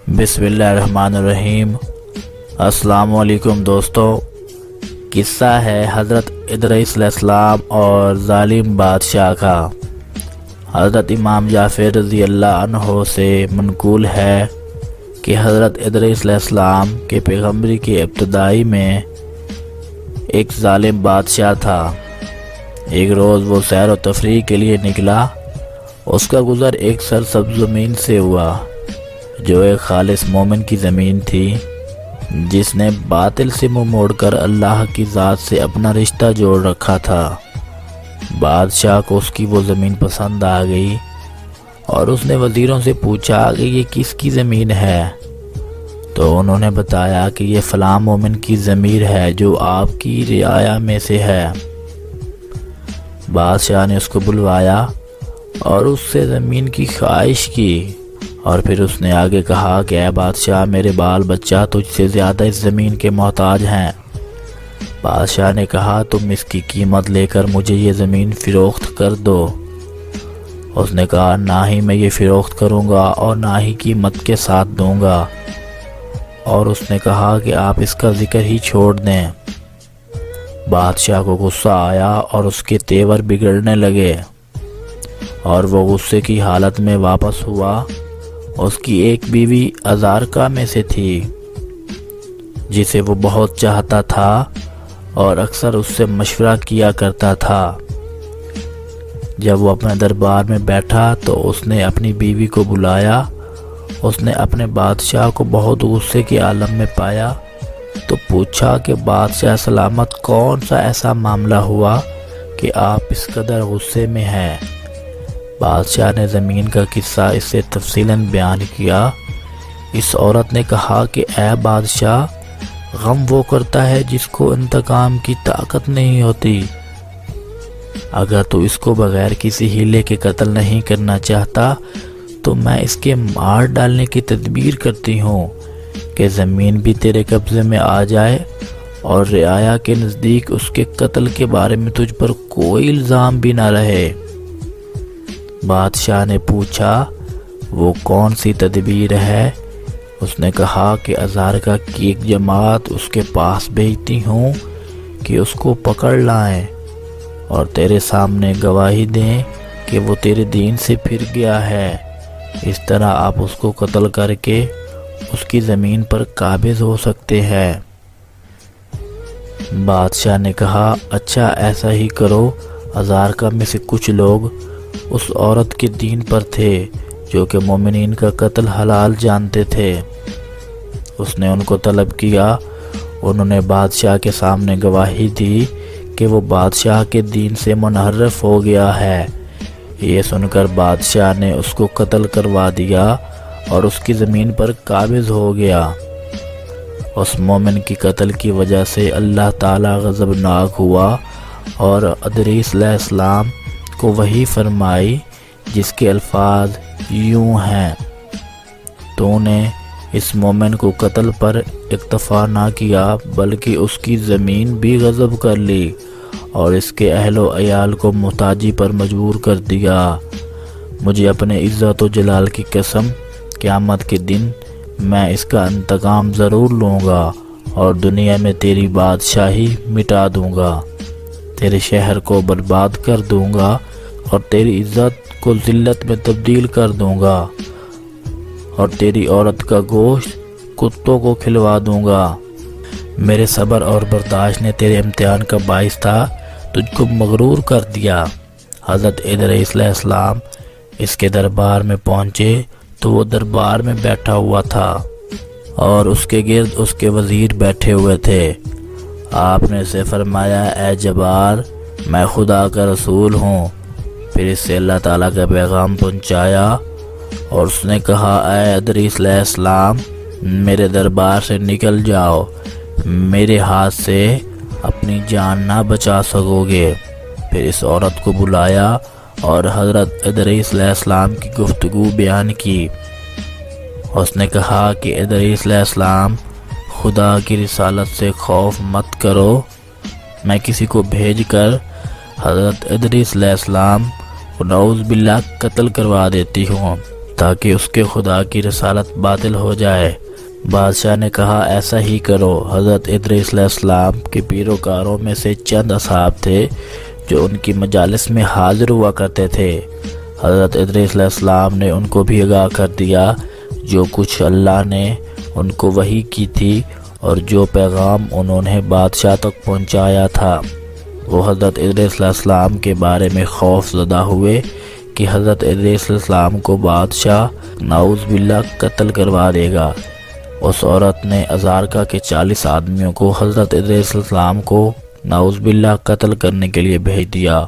بسم اللہ الرحمن الرحیم۔ السلام علیکم دوستو۔ قصہ ہے حضرت ادریس علیہ السلام اور ظالم بادشاہ کا۔ حضرت امام جعفر رضی اللہ عنہ سے منقول ہے کہ حضرت ادریس علیہ السلام کے پیغمبری کے ابتدائی میں ایک ظالم بادشاہ تھا۔ ایک روز وہ سیر و تفریح کے لیے نکلا۔ اس کا گزر ایک سرسبز زمین سے ہوا جو ایک خالص مومن کی زمین تھی، جس نے باطل سے منہ موڑ کر اللہ کی ذات سے اپنا رشتہ جوڑ رکھا تھا۔ بادشاہ کو اس کی وہ زمین پسند آ گئی اور اس نے وزیروں سے پوچھا کہ یہ کس کی زمین ہے، تو انہوں نے بتایا کہ یہ فلاں مومن کی زمین ہے جو آپ کی رعایا میں سے ہے۔ بادشاہ نے اس کو بلوایا اور اس سے زمین کی خواہش کی، اور پھر اس نے آگے کہا کہ اے بادشاہ، میرے بال بچہ تجھ سے زیادہ اس زمین کے محتاج ہیں۔ بادشاہ نے کہا تم اس کی قیمت لے کر مجھے یہ زمین فروخت کر دو۔ اس نے کہا نہ ہی میں یہ فروخت کروں گا اور نہ ہی قیمت کے ساتھ دوں گا، اور اس نے کہا کہ آپ اس کا ذکر ہی چھوڑ دیں۔ بادشاہ کو غصہ آیا اور اس کے تیور بگڑنے لگے، اور وہ غصے کی حالت میں واپس ہوا۔ اس کی ایک بیوی ازارکا میں سے تھی جسے وہ بہت چاہتا تھا اور اکثر اس سے مشورہ کیا کرتا تھا۔ جب وہ اپنے دربار میں بیٹھا تو اس نے اپنی بیوی کو بلایا۔ اس نے اپنے بادشاہ کو بہت غصے کے عالم میں پایا تو پوچھا کہ بادشاہ سلامت، کون سا ایسا معاملہ ہوا کہ آپ اس قدر غصے میں ہیں؟ بادشاہ نے زمین کا قصہ اس سے تفصیلاً بیان کیا۔ اس عورت نے کہا کہ اے بادشاہ، غم وہ کرتا ہے جس کو انتقام کی طاقت نہیں ہوتی۔ اگر تو اس کو بغیر کسی ہیلے کے قتل نہیں کرنا چاہتا تو میں اس کے مار ڈالنے کی تدبیر کرتی ہوں کہ زمین بھی تیرے قبضے میں آ جائے اور رعایا کے نزدیک اس کے قتل کے بارے میں تجھ پر کوئی الزام بھی نہ رہے۔ بادشاہ نے پوچھا وہ کون سی تدبیر ہے؟ اس نے کہا کہ ازارکا کی ایک جماعت اس کے پاس بھیجتی ہوں کہ اس کو پکڑ لائیں اور تیرے سامنے گواہی دیں کہ وہ تیرے دین سے پھر گیا ہے۔ اس طرح آپ اس کو قتل کر کے اس کی زمین پر قابض ہو سکتے ہیں۔ بادشاہ نے کہا اچھا ایسا ہی کرو۔ ازارکا میں سے کچھ لوگ اس عورت کے دین پر تھے جو کہ مومنین کا قتل حلال جانتے تھے۔ اس نے ان کو طلب کیا۔ انہوں نے بادشاہ کے سامنے گواہی دی کہ وہ بادشاہ کے دین سے منحرف ہو گیا ہے۔ یہ سن کر بادشاہ نے اس کو قتل کروا دیا اور اس کی زمین پر قابض ہو گیا۔ اس مومن کی قتل کی وجہ سے اللہ تعالیٰ غضبناک ہوا اور ادریس علیہ السلام کو وحی فرمائی جس کے الفاظ یوں ہیں، تو نے اس مومن کو قتل پر اکتفا نہ کیا بلکہ اس کی زمین بھی غصب کر لی اور اس کے اہل و عیال کو محتاجی پر مجبور کر دیا۔ مجھے اپنے عزت و جلال کی قسم، قیامت کے دن میں اس کا انتقام ضرور لوں گا اور دنیا میں تیری بادشاہی مٹا دوں گا، تیرے شہر کو برباد کر دوں گا اور تیری عزت کو ذلت میں تبدیل کر دوں گا، اور تیری عورت کا گوشت کتوں کو کھلوا دوں گا۔ میرے صبر اور برداشت نے تیرے امتحان کا باعث تھا تجھ کو مغرور کر دیا۔ حضرت ادریس علیہ السلام اس کے دربار میں پہنچے تو وہ دربار میں بیٹھا ہوا تھا اور اس کے گرد اس کے وزیر بیٹھے ہوئے تھے۔ آپ نے اسے فرمایا اے جبار، میں خدا کا رسول ہوں۔ پھر اس سے اللہ تعالیٰ کا پیغام پہنچایا اور اس نے کہا اے ادریس علیہ السلام، میرے دربار سے نکل جاؤ، میرے ہاتھ سے اپنی جان نہ بچا سکو گے۔ پھر اس عورت کو بلایا اور حضرت ادریس علیہ السلام کی گفتگو بیان کی۔ اس نے کہا کہ ادریس علیہ السلام، خدا کی رسالت سے خوف مت کرو، میں کسی کو بھیج کر حضرت ادریس علیہ السلام کو نعوذ باللہ قتل کروا دیتی ہوں تاکہ اس کے خدا کی رسالت باطل ہو جائے۔ بادشاہ نے کہا ایسا ہی کرو۔ حضرت ادریس علیہ السلام کے پیروکاروں میں سے چند اصحاب تھے جو ان کی مجالس میں حاضر ہوا کرتے تھے۔ حضرت ادریس علیہ السلام نے ان کو بھی آگاہ کر دیا جو کچھ اللہ نے ان کو وحی کی تھی اور جو پیغام انہوں نے بادشاہ تک پہنچایا تھا۔ وہ حضرت ادریس علیہ السلام کے بارے میں خوف زدہ ہوئے کہ حضرت ادریس علیہ السلام کو بادشاہ نعوذ باللہ قتل کروا دے گا۔ اس عورت نے ازارکا کے 40 آدمیوں کو حضرت ادریس علیہ السلام کو نعوذ باللہ قتل کرنے کے لیے بھیج دیا،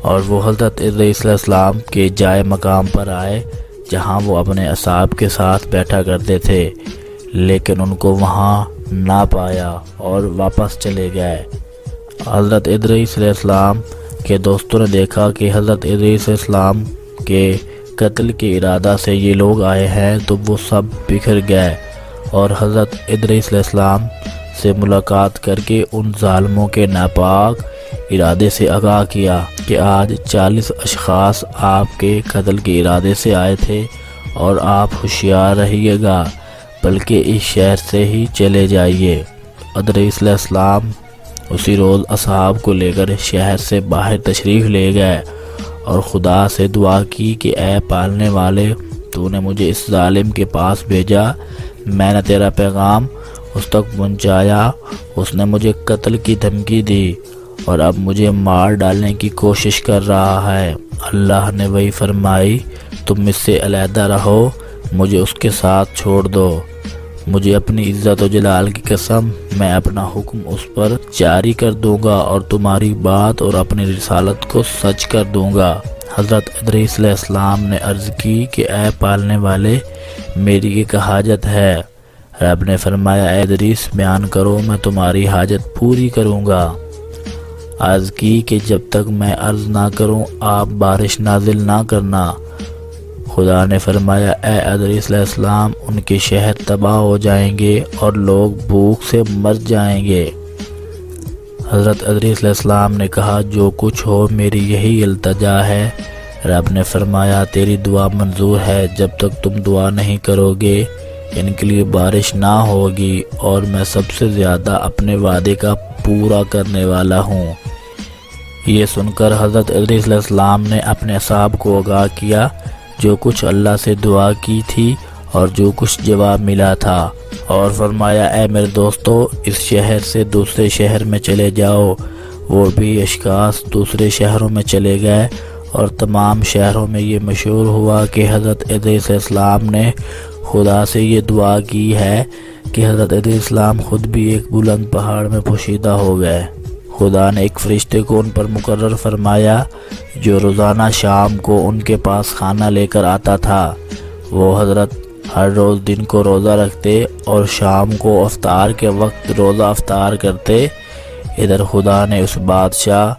اور وہ حضرت ادریس علیہ السلام کے جائے مقام پر آئے جہاں وہ اپنے اصحاب کے ساتھ بیٹھا کرتے تھے، لیکن ان کو وہاں نہ پایا اور واپس چلے گئے۔ حضرت ادریس علیہ السلام کے دوستوں نے دیکھا کہ حضرت ادریس علیہ السلام کے قتل کے ارادہ سے یہ لوگ آئے ہیں، تو وہ سب بکھر گئے اور حضرت ادریس علیہ السلام سے ملاقات کر کے ان ظالموں کے ناپاک ارادے سے آگاہ کیا کہ آج 40 اشخاص آپ کے قتل کے ارادے سے آئے تھے اور آپ ہوشیار رہیے گا، بلکہ اس شہر سے ہی چلے جائیے۔ ادریس علیہ السلام اسی روز اصحاب کو لے کر شہر سے باہر تشریف لے گئے اور خدا سے دعا کی کہ اے پالنے والے، تو نے مجھے اس ظالم کے پاس بھیجا، میں نے تیرا پیغام اس تک پہنچایا، اس نے مجھے قتل کی دھمکی دی اور اب مجھے مار ڈالنے کی کوشش کر رہا ہے۔ اللہ نے وہی فرمائی، تم اس سے علیحدہ رہو، مجھے اس کے ساتھ چھوڑ دو۔ مجھے اپنی عزت و جلال کی قسم، میں اپنا حکم اس پر جاری کر دوں گا اور تمہاری بات اور اپنی رسالت کو سچ کر دوں گا۔ حضرت ادریس علیہ السلام نے عرض کی کہ اے پالنے والے، میری ایک حاجت ہے۔ رب نے فرمایا اے ادریس، بیان کرو، میں تمہاری حاجت پوری کروں گا۔ عرض کی کہ جب تک میں عرض نہ کروں آپ بارش نازل نہ کرنا۔ خدا نے فرمایا اے ادریس علیہ السلام، ان کے شہر تباہ ہو جائیں گے اور لوگ بھوک سے مر جائیں گے۔ حضرت ادریس علیہ السلام نے کہا جو کچھ ہو میری یہی التجا ہے۔ رب نے فرمایا تیری دعا منظور ہے، جب تک تم دعا نہیں کرو گے ان کے لیے بارش نہ ہوگی، اور میں سب سے زیادہ اپنے وعدے کا پورا کرنے والا ہوں۔ یہ سن کر حضرت ادریس علیہ السلام نے اپنے اصحاب کو آگاہ کیا جو کچھ اللہ سے دعا کی تھی اور جو کچھ جواب ملا تھا، اور فرمایا اے میرے دوستو، اس شہر سے دوسرے شہر میں چلے جاؤ۔ وہ بھی اشخاص دوسرے شہروں میں چلے گئے اور تمام شہروں میں یہ مشہور ہوا کہ حضرت ادریس علیہ السلام نے خدا سے یہ دعا کی ہے کہ حضرت ادریس علیہ السلام خود بھی ایک بلند پہاڑ میں پوشیدہ ہو گئے۔ خدا نے ایک فرشتے کو ان پر مقرر فرمایا جو روزانہ شام کو ان کے پاس کھانا لے کر آتا تھا۔ وہ حضرت ہر روز دن کو روزہ رکھتے اور شام کو افطار کے وقت روزہ افطار کرتے۔ ادھر خدا نے اس بادشاہ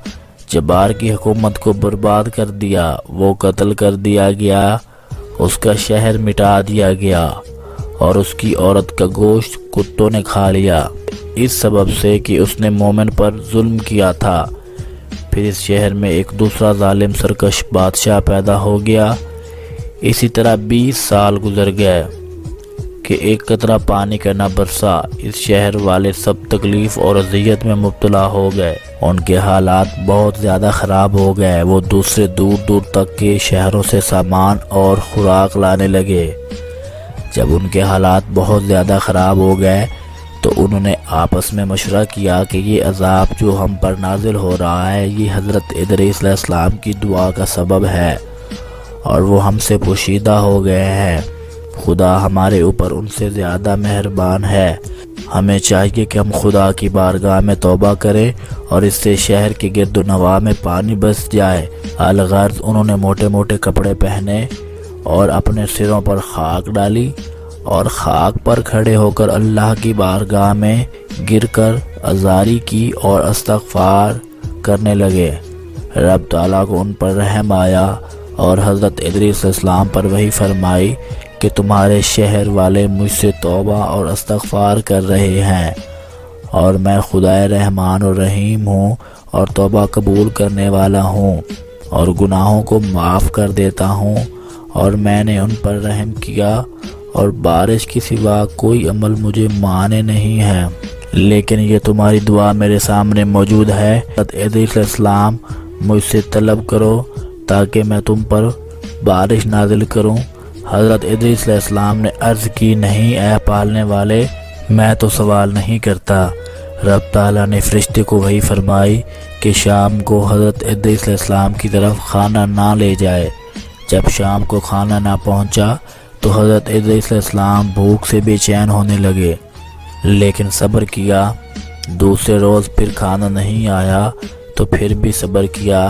جبار کی حکومت کو برباد کر دیا، وہ قتل کر دیا گیا، اس کا شہر مٹا دیا گیا اور اس کی عورت کا گوشت کتوں نے کھا لیا، اس سبب سے کہ اس نے مومن پر ظلم کیا تھا۔ پھر اس شہر میں ایک دوسرا ظالم سرکش بادشاہ پیدا ہو گیا۔ اسی طرح 20 سال گزر گئے کہ ایک قطرہ پانی کا نہ برسا۔ اس شہر والے سب تکلیف اور اذیت میں مبتلا ہو گئے، ان کے حالات بہت زیادہ خراب ہو گئے۔ وہ دوسرے دور دور تک کے شہروں سے سامان اور خوراک لانے لگے۔ جب ان کے حالات بہت زیادہ خراب ہو گئے تو انہوں نے آپس میں مشورہ کیا کہ یہ عذاب جو ہم پر نازل ہو رہا ہے یہ حضرت ادریس علیہ السلام کی دعا کا سبب ہے اور وہ ہم سے پوشیدہ ہو گئے ہیں۔ خدا ہمارے اوپر ان سے زیادہ مہربان ہے۔ ہمیں چاہیے کہ ہم خدا کی بارگاہ میں توبہ کریں اور اس سے شہر کے گرد و نواح میں پانی بس جائے۔ الغرض انہوں نے موٹے موٹے کپڑے پہنے اور اپنے سروں پر خاک ڈالی اور خاک پر کھڑے ہو کر اللہ کی بارگاہ میں گر کر عزاری کی اور استغفار کرنے لگے۔ رب تعالیٰ کو ان پر رحم آیا اور حضرت ادریس علیہ السلام پر وحی فرمائی کہ تمہارے شہر والے مجھ سے توبہ اور استغفار کر رہے ہیں اور میں خدائے رحمان و رحیم ہوں اور توبہ قبول کرنے والا ہوں اور گناہوں کو معاف کر دیتا ہوں اور میں نے ان پر رحم کیا، اور بارش کے سوا کوئی عمل مجھے مانے نہیں ہے، لیکن یہ تمہاری دعا میرے سامنے موجود ہے۔ حضرت ادریس علیہ السلام مجھ سے طلب کرو تاکہ میں تم پر بارش نازل کروں۔ حضرت ادریس علیہ السلام نے عرض کی، نہیں اے پالنے والے، میں تو سوال نہیں کرتا۔ رب تعالیٰ نے فرشتے کو وحی فرمائی کہ شام کو حضرت ادریس علیہ السلام کی طرف کھانا نہ لے جائے۔ جب شام کو کھانا نہ پہنچا تو حضرت ادریس علیہ السلام بھوک سے بے چین ہونے لگے، لیکن صبر کیا۔ دوسرے روز پھر کھانا نہیں آیا تو پھر بھی صبر کیا،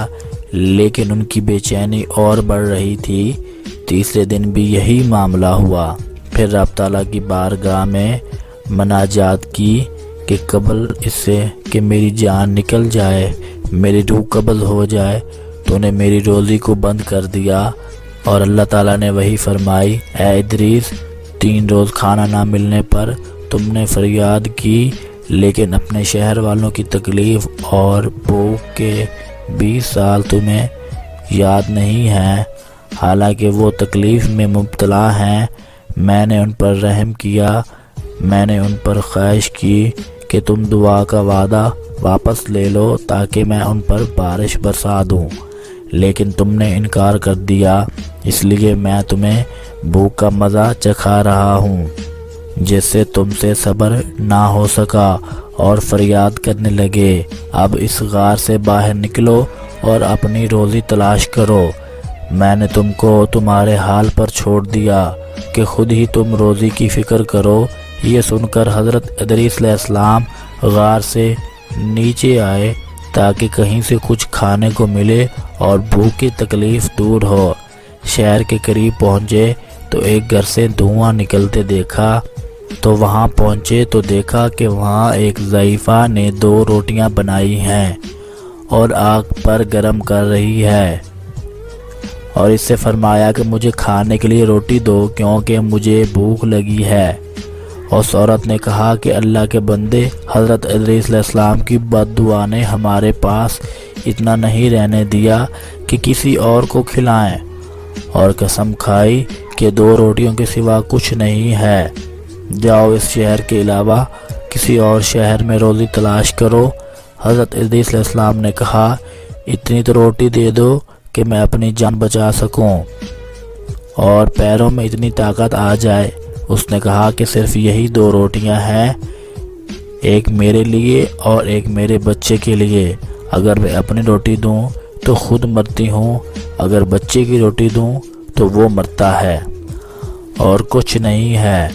لیکن ان کی بے چینی اور بڑھ رہی تھی۔ تیسرے دن بھی یہی معاملہ ہوا۔ پھر رب تعالیٰ کی بارگاہ میں مناجات کی کہ قبل اس سے کہ میری جان نکل جائے، میری روح قبض ہو جائے، تو نے میری روزی کو بند کر دیا۔ اور اللہ تعالیٰ نے وہی فرمائی، اے ادریس، 3 روز کھانا نہ ملنے پر تم نے فریاد کی، لیکن اپنے شہر والوں کی تکلیف اور بھوک کے 20 سال تمہیں یاد نہیں ہیں، حالانکہ وہ تکلیف میں مبتلا ہیں۔ میں نے ان پر رحم کیا، میں نے ان پر خواہش کی کہ تم دعا کا وعدہ واپس لے لو تاکہ میں ان پر بارش برسا دوں، لیکن تم نے انکار کر دیا، اس لیے میں تمہیں بھوک کا مزہ چکھا رہا ہوں، جس سے تم سے صبر نہ ہو سکا اور فریاد کرنے لگے۔ اب اس غار سے باہر نکلو اور اپنی روزی تلاش کرو، میں نے تم کو تمہارے حال پر چھوڑ دیا کہ خود ہی تم روزی کی فکر کرو۔ یہ سن کر حضرت ادریس علیہ السلام غار سے نیچے آئے تاکہ کہیں سے کچھ کھانے کو ملے اور بھوک کی تکلیف دور ہو۔ شہر کے قریب پہنچے تو ایک گھر سے دھواں نکلتے دیکھا، تو وہاں پہنچے تو دیکھا کہ وہاں ایک ضعیفہ نے 2 روٹیاں بنائی ہیں اور آگ پر گرم کر رہی ہے، اور اس سے فرمایا کہ مجھے کھانے کے لیے روٹی دو کیونکہ مجھے بھوک لگی ہے۔ اس عورت نے کہا کہ اللہ کے بندے، حضرت ادریس علیہ السلام کی بد دعا نے ہمارے پاس اتنا نہیں رہنے دیا کہ کسی اور کو کھلائیں، اور قسم کھائی کہ 2 روٹیوں کے سوا کچھ نہیں ہے، جاؤ اس شہر کے علاوہ کسی اور شہر میں روزی تلاش کرو۔ حضرت ادریس علیہ السلام نے کہا، اتنی تو روٹی دے دو کہ میں اپنی جان بچا سکوں اور پیروں میں اتنی طاقت آ جائے۔ اس نے کہا کہ صرف یہی 2 روٹیاں ہیں، ایک میرے لیے اور ایک میرے بچے کے لیے، اگر میں اپنی روٹی دوں تو خود مرتی ہوں، اگر بچے کی روٹی دوں تو وہ مرتا ہے، اور کچھ نہیں ہے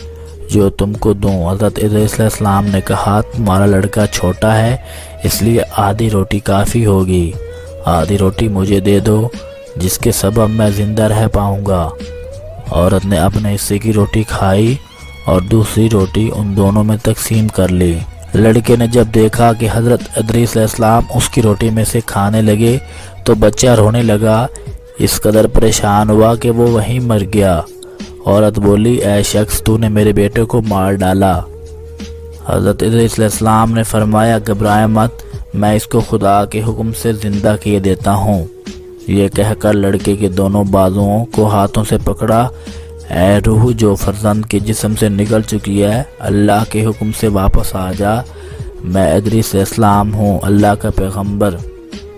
جو تم کو دوں۔ حضرت ادریس علیہ السلام نے کہا، تمہارا لڑکا چھوٹا ہے، اس لیے آدھی روٹی کافی ہوگی، آدھی روٹی مجھے دے دو جس کے سبب میں زندہ رہ پاؤں گا۔ عورت نے اپنے حصے کی روٹی کھائی اور دوسری روٹی ان دونوں میں تقسیم کر لی۔ لڑکے نے جب دیکھا کہ حضرت ادریس علیہ السلام اس کی روٹی میں سے کھانے لگے تو بچہ رونے لگا، اس قدر پریشان ہوا کہ وہ وہیں مر گیا۔ عورت بولی، اے شخص، تو نے میرے بیٹے کو مار ڈالا۔ حضرت ادریس علیہ السلام نے فرمایا، گھبرائے مت، میں اس کو خدا کے حکم سے زندہ کیے دیتا ہوں۔ یہ کہہ کر لڑکے کے دونوں بازوؤں کو ہاتھوں سے پکڑا، اے روح جو فرزند کے جسم سے نکل چکی ہے، اللہ کے حکم سے واپس آ جا، میں ادریس علیہ السلام ہوں، اللہ کا پیغمبر۔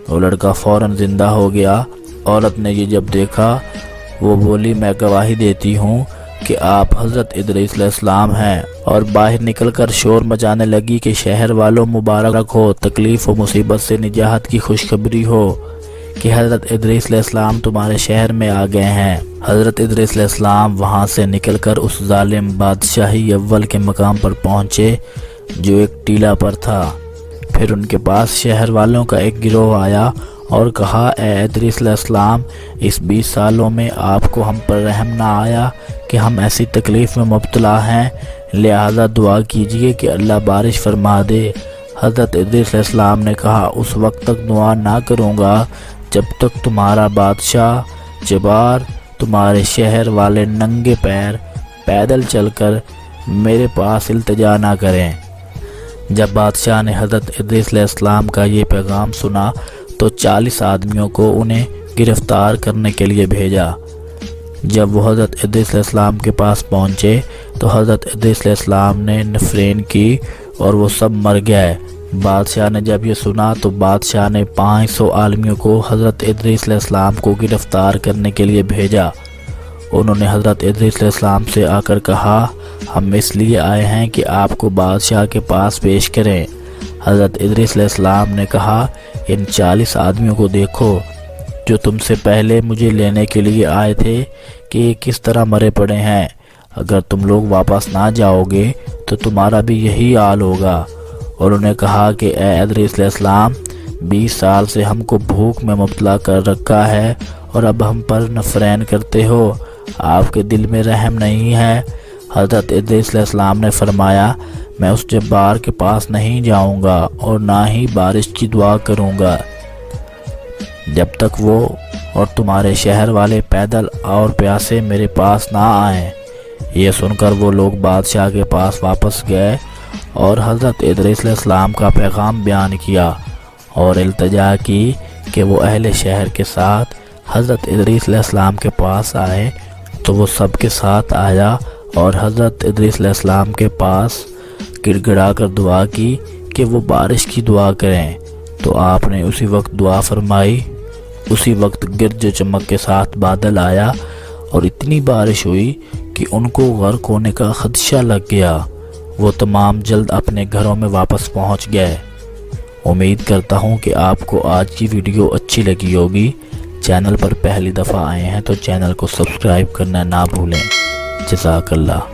وہ لڑکا فوراً زندہ ہو گیا۔ عورت نے یہ جب دیکھا، وہ بولی، میں گواہی دیتی ہوں کہ آپ حضرت ادریس علیہ السلام ہیں، اور باہر نکل کر شور مچانے لگی کہ شہر والوں مبارک ہو، تکلیف و مصیبت سے نجات کی خوشخبری ہو کہ حضرت ادریس علیہ السلام تمہارے شہر میں آ گئے ہیں۔ حضرت ادریس علیہ السلام وہاں سے نکل کر اس ظالم بادشاہی اول کے مقام پر پہنچے جو ایک ٹیلہ پر تھا۔ پھر ان کے پاس شہر والوں کا ایک گروہ آیا اور کہا، اے ادریس علیہ السلام، اس 20 سالوں میں آپ کو ہم پر رحم نہ آیا کہ ہم ایسی تکلیف میں مبتلا ہیں، لہذا دعا کیجئے کہ اللہ بارش فرما دے۔ حضرت ادریس علیہ السلام نے کہا، اس وقت تک دعا نہ کروں گا جب تک تمہارا بادشاہ جبار تمہارے شہر والے ننگے پیر پیدل چل کر میرے پاس التجا نہ کریں۔ جب بادشاہ نے حضرت ادریس علیہ السلام کا یہ پیغام سنا تو 40 آدمیوں کو انہیں گرفتار کرنے کے لیے بھیجا، جب وہ حضرت ادریس علیہ السلام کے پاس پہنچے تو حضرت ادریس علیہ السلام نے نفرین کی اور وہ سب مر گئے۔ بادشاہ نے جب یہ سنا تو بادشاہ نے 500 عالمیوں کو حضرت ادریس علیہ السلام کو گرفتار کرنے کے لیے بھیجا۔ انہوں نے حضرت ادریس علیہ السلام سے آ کر کہا، ہم اس لیے آئے ہیں کہ آپ کو بادشاہ کے پاس پیش کریں۔ حضرت ادریس علیہ السلام نے کہا، ان 40 آدمیوں کو دیکھو جو تم سے پہلے مجھے لینے کے لیے آئے تھے کہ یہ کس طرح مرے پڑے ہیں۔ اگر تم لوگ واپس نہ جاؤ گے تو تمہارا بھی یہی حال ہوگا۔ اور انہوں نے کہا کہ اے ادریس علیہ السلام، 20 سال سے ہم کو بھوک میں مبتلا کر رکھا ہے اور اب ہم پر نفرین کرتے ہو، آپ کے دل میں رحم نہیں ہے۔ حضرت ادریس علیہ السلام نے فرمایا، میں اس جبار کے پاس نہیں جاؤں گا اور نہ ہی بارش کی دعا کروں گا جب تک وہ اور تمہارے شہر والے پیدل اور پیاسے میرے پاس نہ آئیں۔ یہ سن کر وہ لوگ بادشاہ کے پاس واپس گئے اور حضرت ادریس علیہ السلام کا پیغام بیان کیا اور التجا کی کہ وہ اہل شہر کے ساتھ حضرت ادریس علیہ السلام کے پاس آئے۔ تو وہ سب کے ساتھ آیا اور حضرت ادریس علیہ السلام کے پاس گڑ گڑا کر دعا کی کہ وہ بارش کی دعا کریں، تو آپ نے اسی وقت دعا فرمائی۔ اسی وقت گرج و چمک کے ساتھ بادل آیا اور اتنی بارش ہوئی کہ ان کو غرق ہونے کا خدشہ لگ گیا۔ وہ تمام جلد اپنے گھروں میں واپس پہنچ گئے۔ امید کرتا ہوں کہ آپ کو آج کی ویڈیو اچھی لگی ہوگی۔ چینل پر پہلی دفعہ آئے ہیں تو چینل کو سبسکرائب کرنا نہ بھولیں۔ جزاک اللہ۔